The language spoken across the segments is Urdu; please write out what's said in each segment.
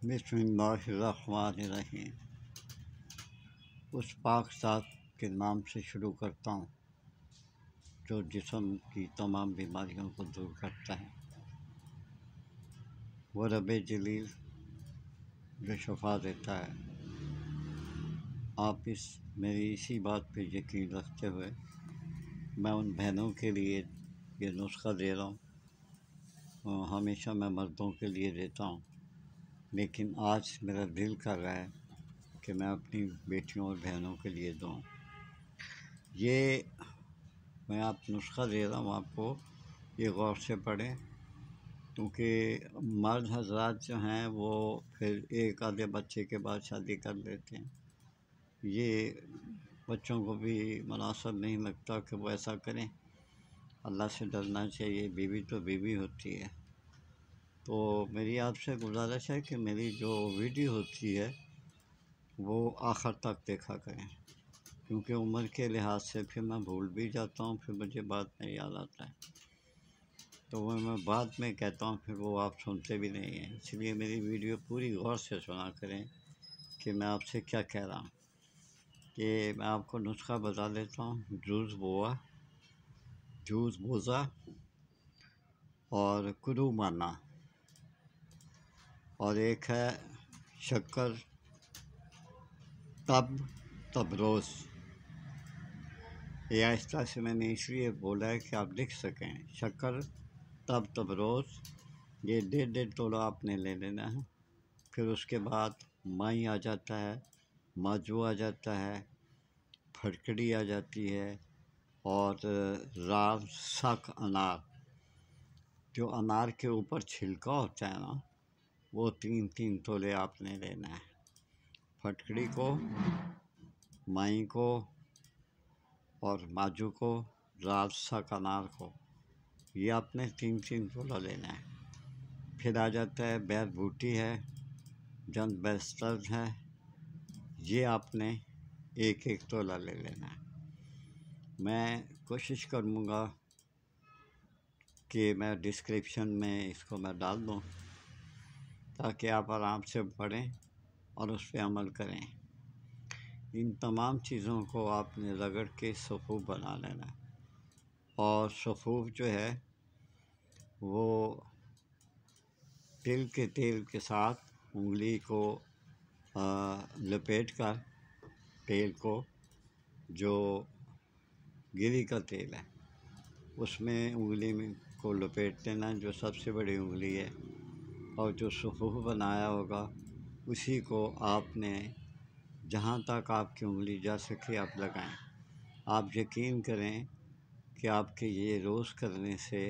بسم اللہ الرحمن الرحیم۔ اس پاک ذات کے نام سے شروع کرتا ہوں جو جسم کی تمام بیماریوں کو دور کرتا ہے، وہ رب جلیل جو شفا دیتا ہے۔ آپ میری اسی بات پہ یقین رکھتے ہوئے میں ان بہنوں کے لیے یہ نسخہ دے رہا ہوں۔ ہمیشہ میں مردوں کے لیے دیتا ہوں، لیکن آج میرا دل کر رہا ہے کہ میں اپنی بیٹیوں اور بہنوں کے لیے دوں۔ یہ میں آپ نسخہ دے رہا ہوں، آپ کو یہ غور سے پڑھیں، کیونکہ مرد حضرات جو ہیں وہ پھر ایک آدھے بچے کے بعد شادی کر لیتے ہیں۔ یہ بچوں کو بھی مناسب نہیں لگتا کہ وہ ایسا کریں۔ اللہ سے ڈرنا چاہیے، بیوی تو بیوی ہوتی ہے۔ تو میری آپ سے گزارش ہے کہ میری جو ویڈیو ہوتی ہے وہ آخر تک دیکھا کریں، کیونکہ عمر کے لحاظ سے پھر میں بھول بھی جاتا ہوں، پھر مجھے بعد میں یاد آتا ہے، تو وہ میں بعد میں کہتا ہوں، پھر وہ آپ سنتے بھی نہیں ہیں۔ اس لیے میری ویڈیو پوری غور سے سنا کریں کہ میں آپ سے کیا کہہ رہا ہوں۔ کہ میں آپ کو نسخہ بتا دیتا ہوں۔ جوز بوزا اور کدو مانا، اور ایک ہے شکر تب روز۔ یہ آہستہ سے میں نے اس لیے بولا ہے کہ آپ لکھ سکیں۔ شکر تب روز، یہ 1.5 تولہ آپ نے لے لینا ہے۔ پھر اس کے بعد مائی آ جاتا ہے، ماجو آ جاتا ہے، پھٹکڑی آ جاتی ہے، اور راو سک انار، جو انار کے اوپر چھلکا ہوتا ہے نا، وہ 3 تولے آپ نے لینا ہے۔ پھٹکڑی کو، مائی کو اور ماجو کو، راو سک انار کو، یہ آپ نے 3 تولہ لینا ہے۔ پھر آ جاتا ہے بیر بوٹی ہے، جند بیستر ہے، یہ آپ نے 1 تولہ لے لینا ہے۔ میں کوشش کروں گا کہ میں ڈسکرپشن میں اس کو میں ڈال دوں، تاکہ آپ آرام سے پڑھیں اور اس پہ عمل کریں۔ ان تمام چیزوں کو آپ نے رگڑ کے صفوف بنا لینا ہے، اور صفوف جو ہے وہ تل کے تیل کے ساتھ انگلی کو لپیٹ کر، تیل کو جو گری کا تیل ہے اس میں انگلی میں کو لپیٹ دینا، جو سب سے بڑی انگلی ہے، اور جو صفوف بنایا ہوگا اسی کو آپ نے جہاں تک آپ کی انگلی جا سکے آپ لگائیں۔ آپ یقین کریں کہ آپ کے یہ روز کرنے سے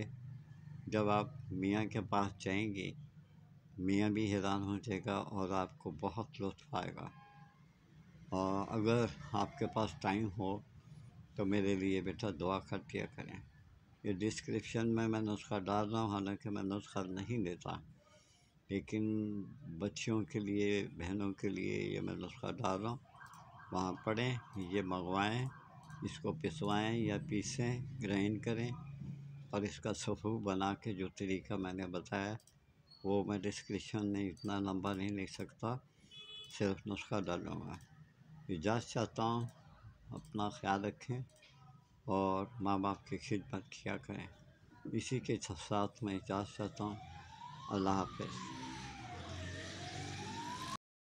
جب آپ میاں کے پاس جائیں گی، میاں بھی حیران ہو جائے گا اور آپ کو بہت لطف آئے گا۔ اور اگر آپ کے پاس ٹائم ہو تو میرے لیے بیٹا دعا کر دیا کریں۔ یہ ڈسکرپشن میں نسخہ ڈال رہا ہوں، حالانکہ میں نسخہ نہیں دیتا، لیکن بچیوں کے لیے، بہنوں کے لیے یہ میں نسخہ ڈال رہا ہوں۔ وہاں پڑھیں، یہ منگوائیں، اس کو پسوائیں یا پیسیں، گرائنڈ کریں، اور اس کا صفوف بنا کے جو طریقہ میں نے بتایا وہ میں ڈسکرپشن میں اتنا لمبا نہیں لکھ سکتا، صرف نسخہ ڈالوں گا۔ اجازت چاہتا ہوں، اپنا خیال رکھیں اور ماں باپ کی خدمت کیا کریں۔ اسی کے ساتھ میں اجازت چاہتا ہوں۔ اللہ حافظ۔